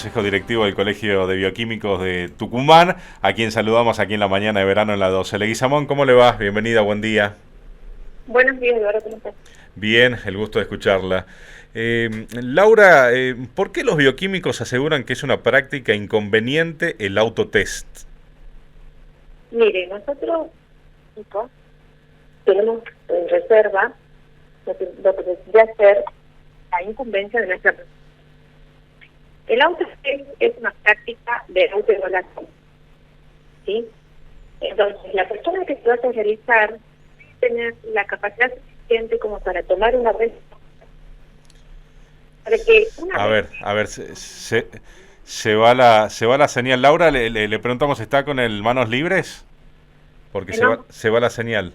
Consejo Directivo del Colegio de Bioquímicos de Tucumán, a quien saludamos aquí en la mañana de verano en la 12. Leguizamón, ¿cómo le va? Bienvenida, buen día. Buenos días, Eduardo, ¿cómo estás? Bien, el gusto de escucharla. Laura, ¿por qué los bioquímicos aseguran que es una práctica inconveniente el autotest? Mire, nosotros, chicos, tenemos en reserva lo que debería ser la incumbencia de nuestra persona. El autotest es una práctica de autoevaluación, ¿sí? Entonces, la persona que se va a realizar debe tener la capacidad suficiente como para tomar una vez, para que una vez... A ver, se va la señal. Laura, le preguntamos, ¿está con el manos libres? Porque No, se va la señal.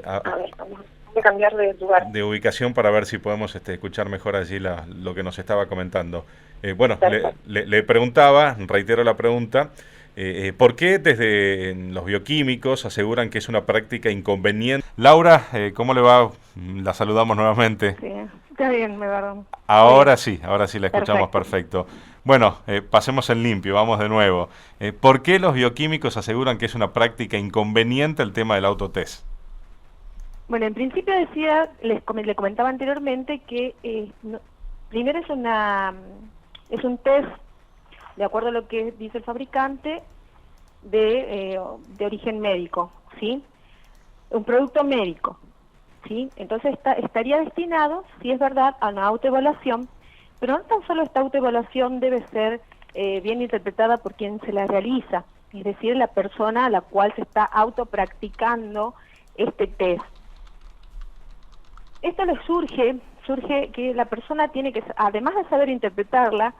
a ver, vamos a cambiar de lugar. De ubicación para ver si podemos escuchar mejor allí lo que nos estaba comentando. Bueno, Perfecto. le preguntaba, reitero la pregunta, ¿por qué desde los bioquímicos aseguran que es una práctica inconveniente? Laura, ¿cómo le va? La saludamos nuevamente. Sí, está bien, me va muy bien. Ahora sí la escuchamos perfecto. Bueno, pasemos en limpio, vamos de nuevo. ¿Por qué los bioquímicos aseguran que es una práctica inconveniente el tema del autotest? Bueno, en principio decía, le comentaba anteriormente que primero es un test, de acuerdo a lo que dice el fabricante, de origen médico, ¿sí? Un producto médico, ¿sí? Entonces estaría destinado, si es verdad, a una autoevaluación, pero no tan solo esta autoevaluación debe ser bien interpretada por quien se la realiza, es decir, la persona a la cual se está autopracticando este test. Esto le surge que la persona tiene que, además de saber interpretarla,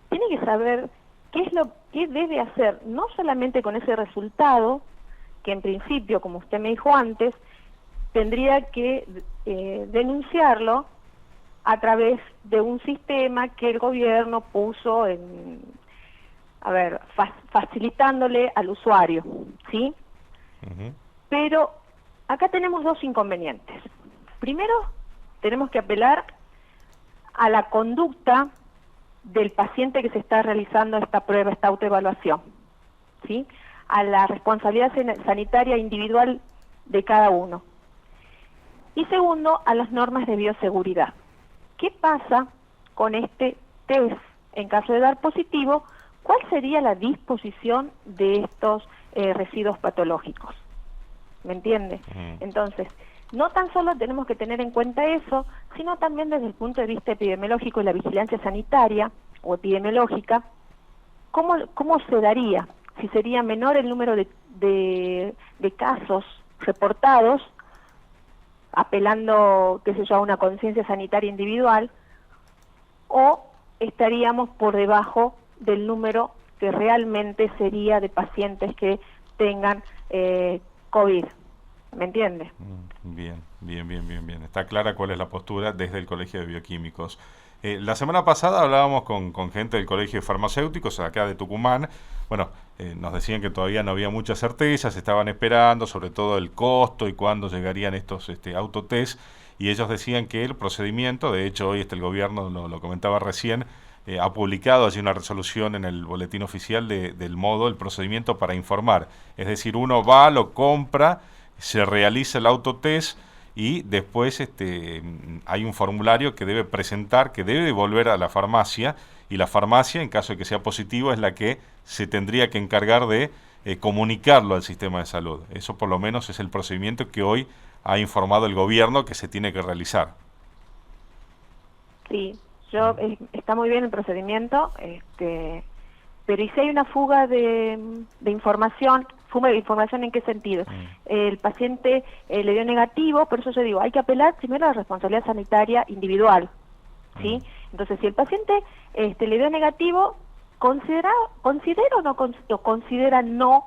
tiene que saber qué debe hacer, no solamente con ese resultado, que en principio, como usted me dijo antes, tendría que denunciarlo a través de un sistema que el gobierno puso facilitándole al usuario, ¿sí? Ujú. Pero acá tenemos dos inconvenientes. Primero, tenemos que apelar a la conducta del paciente que se está realizando esta prueba, esta autoevaluación, ¿sí? A la responsabilidad sanitaria individual de cada uno. Y segundo, a las normas de bioseguridad. ¿Qué pasa con este test? En caso de dar positivo, ¿cuál sería la disposición de estos residuos patológicos? ¿Me entiende? Entonces, no tan solo tenemos que tener en cuenta eso, sino también desde el punto de vista epidemiológico y la vigilancia sanitaria o epidemiológica, ¿cómo se daría? Si sería menor el número de casos reportados, apelando, qué sé yo, a una conciencia sanitaria individual, o estaríamos por debajo del número que realmente sería de pacientes que tengan COVID. ¿Me entiende? Bien. Está clara cuál es la postura desde el Colegio de Bioquímicos. La semana pasada hablábamos con gente del Colegio de Farmacéuticos acá de Tucumán. Bueno, nos decían que todavía no había muchas certezas, estaban esperando sobre todo el costo y cuándo llegarían estos autotest, y ellos decían que el procedimiento, de hecho hoy el gobierno lo comentaba recién, ha publicado allí una resolución en el boletín oficial del modo, el procedimiento para informar. Es decir, uno va, lo compra, se realiza el autotest y después hay un formulario que debe presentar, que debe devolver a la farmacia, y la farmacia, en caso de que sea positivo, es la que se tendría que encargar de comunicarlo al sistema de salud. Eso por lo menos es el procedimiento que hoy ha informado el gobierno que se tiene que realizar. Sí, está muy bien el procedimiento, pero ¿y si hay una fuga de información? ¿Fuga de información en qué sentido? El paciente le dio negativo, por eso yo digo, hay que apelar primero a la responsabilidad sanitaria individual, ¿sí? Entonces, si el paciente le dio negativo, ¿considera o considera no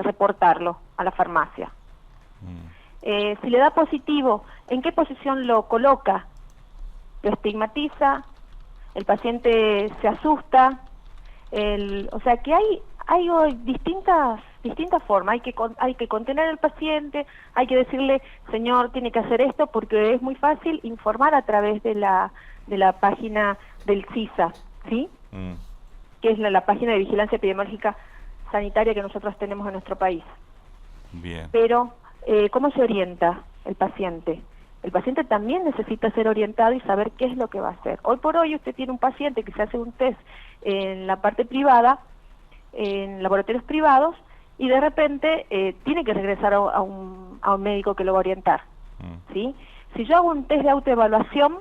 reportarlo a la farmacia? Si le da positivo, ¿en qué posición lo coloca? ¿Lo estigmatiza? ¿El paciente se asusta? O sea que hay hoy distintas formas. Hay que contener al paciente, hay que decirle, señor, tiene que hacer esto, porque es muy fácil informar a través de la página del CISA, ¿sí? que es la página de vigilancia epidemiológica sanitaria que nosotros tenemos en nuestro país. Bien. Pero, ¿cómo se orienta el paciente? El paciente también necesita ser orientado y saber qué es lo que va a hacer. Hoy por hoy usted tiene un paciente que se hace un test en la parte privada, en laboratorios privados, y de repente tiene que regresar a un médico que lo va a orientar. ¿Sí? Si yo hago un test de autoevaluación,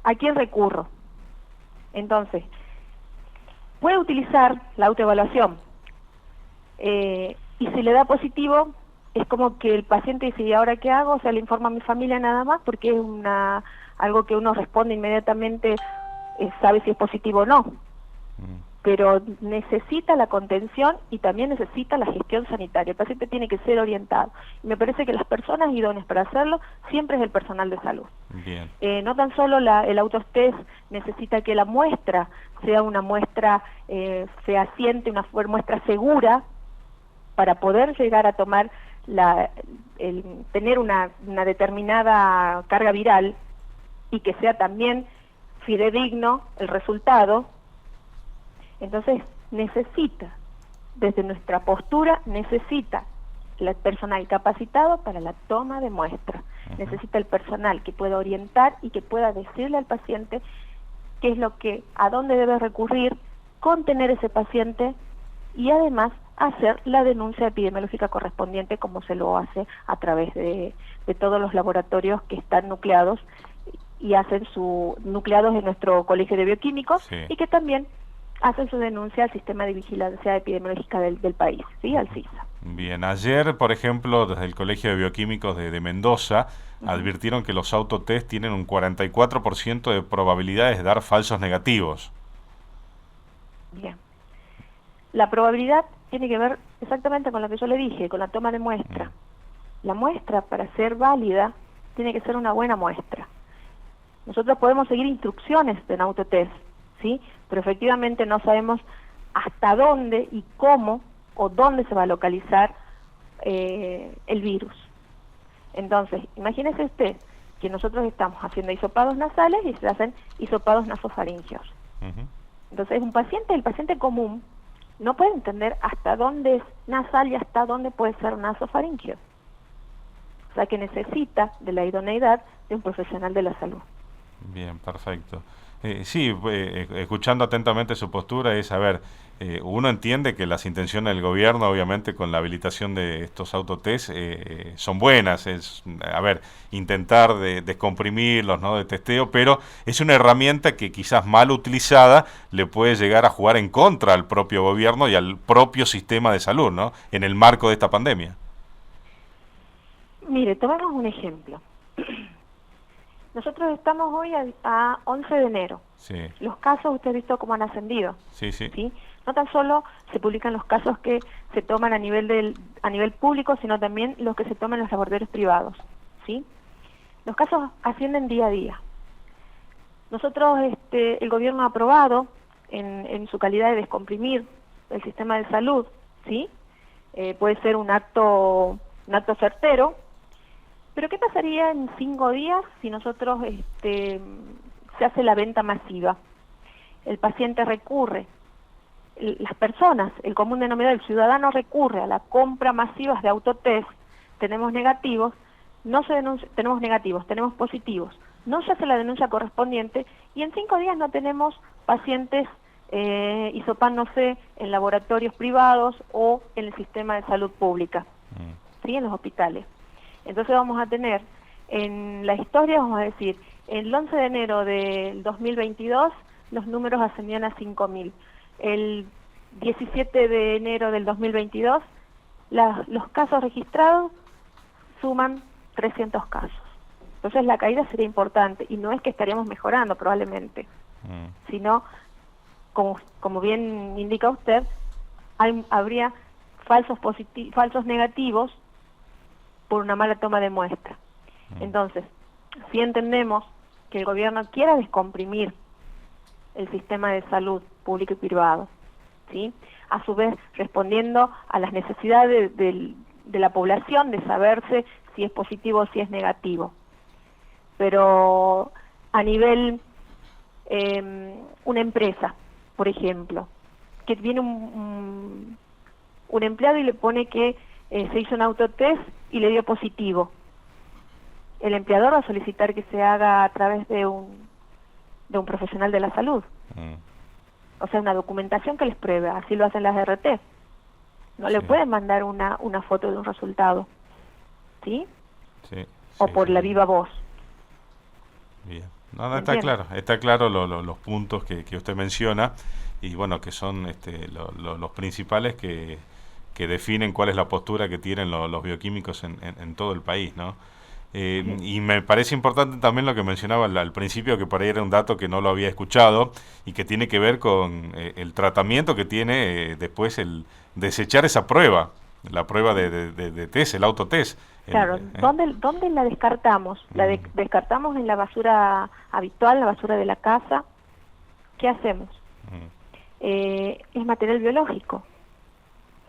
¿a quién recurro? Entonces, puede utilizar la autoevaluación, y si le da positivo, es como que el paciente dice, ¿y ahora qué hago? O sea, le informa a mi familia nada más, porque es algo que uno responde inmediatamente, sabe si es positivo o no. Pero necesita la contención y también necesita la gestión sanitaria. El paciente tiene que ser orientado. Y me parece que las personas idóneas para hacerlo siempre es el personal de salud. Bien. No tan solo el autotest necesita que la muestra sea una muestra fehaciente, una muestra segura, para poder llegar a tomar tener una determinada carga viral y que sea también fidedigno el resultado. Entonces necesita, desde nuestra postura, necesita el personal capacitado para la toma de muestra. Necesita el personal que pueda orientar y que pueda decirle al paciente qué es a dónde debe recurrir, contener ese paciente y además hacer la denuncia epidemiológica correspondiente, como se lo hace a través de todos los laboratorios que están nucleados y hacen nucleados en nuestro Colegio de Bioquímicos, sí, y que también hacen su denuncia al sistema de vigilancia epidemiológica del país, ¿sí? Al CISA. Bien, ayer, por ejemplo, desde el Colegio de Bioquímicos de Mendoza, advirtieron que los autotest tienen un 44% de probabilidades de dar falsos negativos. Bien. La probabilidad tiene que ver exactamente con lo que yo le dije, con la toma de muestra. La muestra, para ser válida, tiene que ser una buena muestra. Nosotros podemos seguir instrucciones de un autotest, ¿sí? Pero efectivamente no sabemos hasta dónde y cómo o dónde se va a localizar el virus. Entonces, imagínese usted que nosotros estamos haciendo hisopados nasales y se hacen hisopados nasofaríngeos. Entonces, el paciente común no puede entender hasta dónde es nasal y hasta dónde puede ser nasofaríngeo. O sea que necesita de la idoneidad de un profesional de la salud. Bien, perfecto. Sí, escuchando atentamente su postura es, a ver, uno entiende que las intenciones del gobierno, obviamente, con la habilitación de estos autotest son buenas, es, a ver, intentar descomprimirlos, ¿no?, de testeo, pero es una herramienta que quizás mal utilizada le puede llegar a jugar en contra al propio gobierno y al propio sistema de salud, ¿no?, en el marco de esta pandemia. Mire, tomemos un ejemplo. Nosotros estamos hoy a 11 de enero. Sí. Los casos, usted ha visto cómo han ascendido. Sí, sí. ¿Sí? No tan solo se publican los casos que se toman a nivel público, sino también los que se toman en los laboratorios privados. ¿Sí? Los casos ascienden día a día. Nosotros, el gobierno ha aprobado, en su calidad de descomprimir el sistema de salud, ¿sí? Puede ser un acto certero. Pero ¿qué pasaría en 5 días si nosotros se hace la venta masiva? El paciente recurre, las personas, el común denominador, el ciudadano recurre a la compra masiva de autotest, tenemos negativos, tenemos positivos, no se hace la denuncia correspondiente y en 5 días no tenemos pacientes hisopándose en laboratorios privados o en el sistema de salud pública, ¿sí? En los hospitales. Entonces vamos a tener, en la historia, vamos a decir, el 11 de enero del 2022 los números ascendían a 5.000. El 17 de enero del 2022 los casos registrados suman 300 casos. Entonces la caída sería importante y no es que estaríamos mejorando probablemente, sino, como bien indica usted, habría falsos negativos por una mala toma de muestra. Entonces, si entendemos que el gobierno quiera descomprimir el sistema de salud público y privado, ¿sí?, a su vez respondiendo a las necesidades de la población de saberse si es positivo o si es negativo. Pero a nivel una empresa por ejemplo, que viene un empleado y le pone que se hizo un autotest y le dio positivo. El empleador va a solicitar que se haga a través de un profesional de la salud. O sea, una documentación que les pruebe, así lo hacen las RT. No le pueden mandar una foto de un resultado, ¿sí? Sí. O por la viva voz. Bien. No, está claro los puntos que usted menciona y bueno, que son los principales que definen cuál es la postura que tienen los bioquímicos en todo el país, ¿no? Y me parece importante también lo que mencionaba al principio, que por ahí era un dato que no lo había escuchado y que tiene que ver con el tratamiento que tiene después el desechar esa prueba, la prueba de test, el autotest. Claro, ¿dónde la descartamos? La descartamos en la basura habitual, la basura de la casa. ¿Qué hacemos? Es material biológico,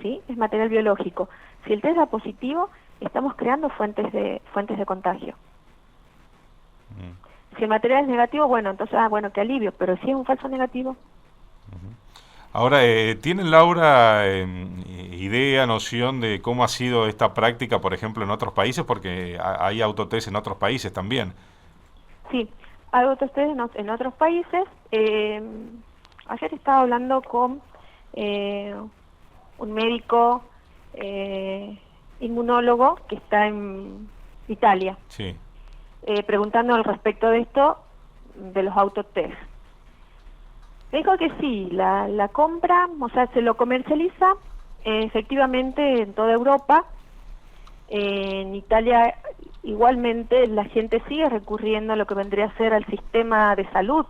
¿sí? Es material biológico. Si el test da positivo, estamos creando fuentes de contagio. Si el material es negativo, bueno, entonces, bueno, qué alivio, pero si es un falso negativo. Ahora, ¿tienen, Laura, idea, noción de cómo ha sido esta práctica, por ejemplo, en otros países? Porque hay autotest en otros países también. Sí, hay autotest en otros países. Ayer estaba hablando con un médico inmunólogo que está en Italia, sí. Preguntando al respecto de esto, de los autotest. Me dijo que sí, la compra, o sea, se lo comercializa efectivamente en toda Europa. En Italia igualmente la gente sigue recurriendo a lo que vendría a ser al sistema de salud.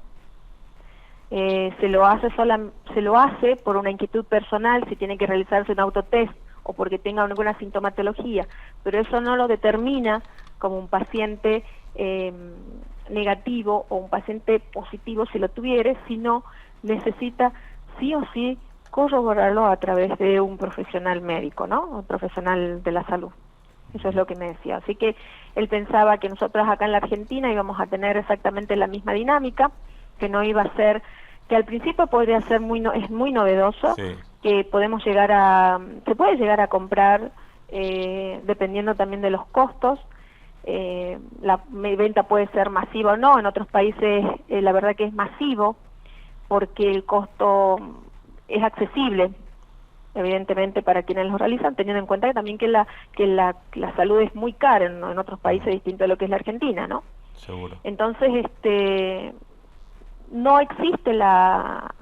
Se lo hace por una inquietud personal, si tiene que realizarse un autotest o porque tenga alguna sintomatología, pero eso no lo determina como un paciente negativo o un paciente positivo si lo tuviere, sino necesita sí o sí corroborarlo a través de un profesional médico, ¿no? Un profesional de la salud. Eso es lo que me decía. Así que él pensaba que nosotros acá en la Argentina íbamos a tener exactamente la misma dinámica, que no iba a ser, que al principio podría ser es muy novedoso, Sí. Que podemos se puede llegar a comprar dependiendo también de los costos. La venta puede ser masiva o no. En otros países la verdad que es masivo porque el costo es accesible, evidentemente, para quienes lo realizan, teniendo en cuenta que también que la salud es muy cara en otros países distinto a lo que es la Argentina, ¿no? Seguro. Entonces, no existe la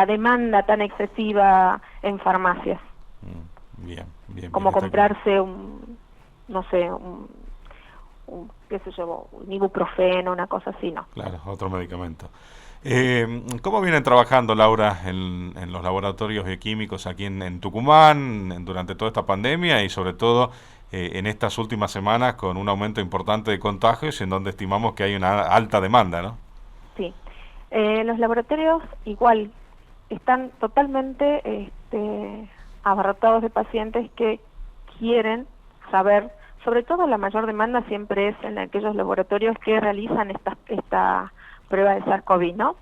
demanda tan excesiva en farmacias. Bien. Como comprarse no sé, qué sé yo, un ibuprofeno, una cosa así, ¿no? Claro, otro medicamento. ¿Cómo vienen trabajando, Laura, en los laboratorios bioquímicos aquí en Tucumán durante toda esta pandemia y sobre todo en estas últimas semanas con un aumento importante de contagios en donde estimamos que hay una alta demanda, ¿no? Sí, los laboratorios igual están totalmente abarrotados de pacientes que quieren saber, sobre todo la mayor demanda siempre es en aquellos laboratorios que realizan esta prueba de SARS-CoV, ¿no?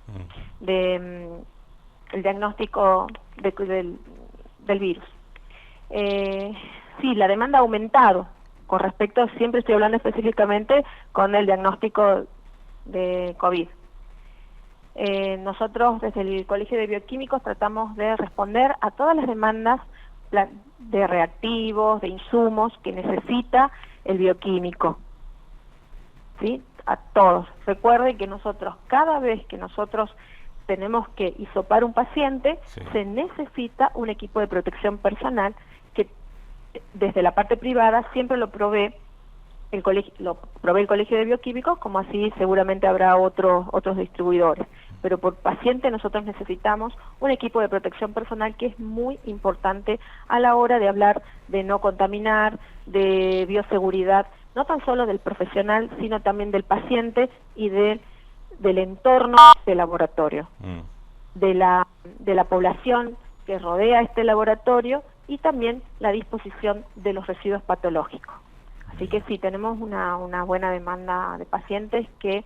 El diagnóstico del virus. Sí, la demanda ha aumentado con respecto, siempre estoy hablando específicamente con el diagnóstico de COVID. Nosotros desde el Colegio de Bioquímicos tratamos de responder a todas las demandas de reactivos, de insumos que necesita el bioquímico, ¿sí? A todos. Recuerden que nosotros, cada vez que nosotros tenemos que hisopar un paciente, sí, se necesita un equipo de protección personal que desde la parte privada siempre lo provee el Colegio de Bioquímicos, como así seguramente habrá otros distribuidores. Pero por paciente nosotros necesitamos un equipo de protección personal que es muy importante a la hora de hablar de no contaminar, de bioseguridad, no tan solo del profesional, sino también del paciente y del entorno del laboratorio, de la población que rodea este laboratorio y también la disposición de los residuos patológicos. Así que sí, tenemos una buena demanda de pacientes que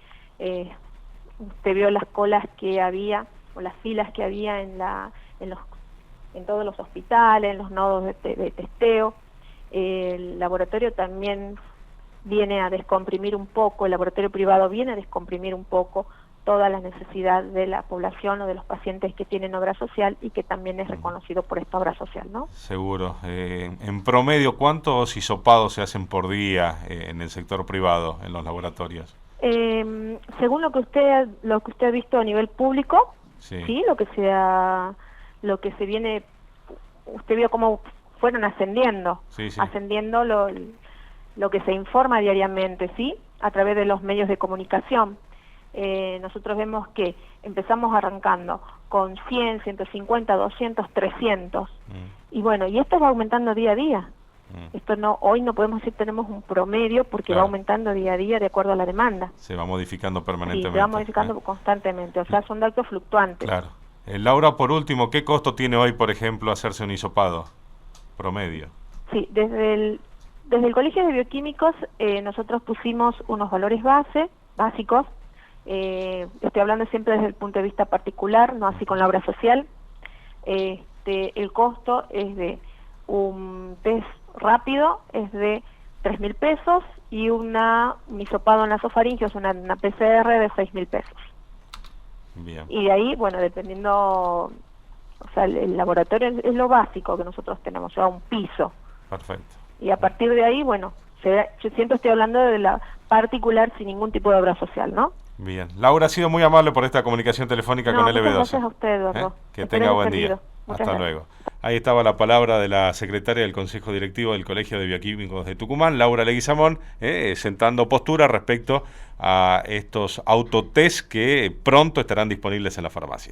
usted vio las colas que había o las filas que había en todos los hospitales, en los nodos de testeo. El laboratorio también viene a descomprimir un poco, el laboratorio privado viene a descomprimir un poco toda la necesidad de la población o de los pacientes que tienen obra social y que también es reconocido por esta obra social, ¿no? Seguro. En promedio, ¿cuántos hisopados se hacen por día en el sector privado, en los laboratorios? Según lo que usted ha visto a nivel público, sí, lo que se viene, usted vio cómo fueron ascendiendo, ascendiendo lo que se informa diariamente, sí, a través de los medios de comunicación. Nosotros vemos que empezamos arrancando con 100, 150, 200, 300, y bueno, y esto va aumentando día a día. Esto hoy no podemos decir tenemos un promedio porque va aumentando día a día de acuerdo a la demanda. Se va modificando permanentemente. Sí, se va modificando constantemente, o sea, son datos fluctuantes. Claro. Laura, por último, ¿qué costo tiene hoy, por ejemplo, hacerse un hisopado promedio? Sí, desde el Colegio de Bioquímicos nosotros pusimos unos valores básicos. Estoy hablando siempre desde el punto de vista particular, no así con la obra social. El costo es de un test rápido, es de 3.000 pesos, y un hisopado nasofaringeo es una PCR de 6.000 pesos. Bien. Y de ahí, bueno, dependiendo, o sea, el laboratorio es lo básico que nosotros tenemos, o sea, un piso. Perfecto. Y a partir de ahí, bueno, yo siempre estoy hablando de la particular sin ningún tipo de obra social, ¿no? Bien. Laura, ha sido muy amable por esta comunicación telefónica con LB12. Gracias a usted, Eduardo. Que tenga buen día. Hasta luego. Ahí estaba la palabra de la secretaria del Consejo Directivo del Colegio de Bioquímicos de Tucumán, Laura Leguizamón, sentando postura respecto a estos autotest que pronto estarán disponibles en la farmacia.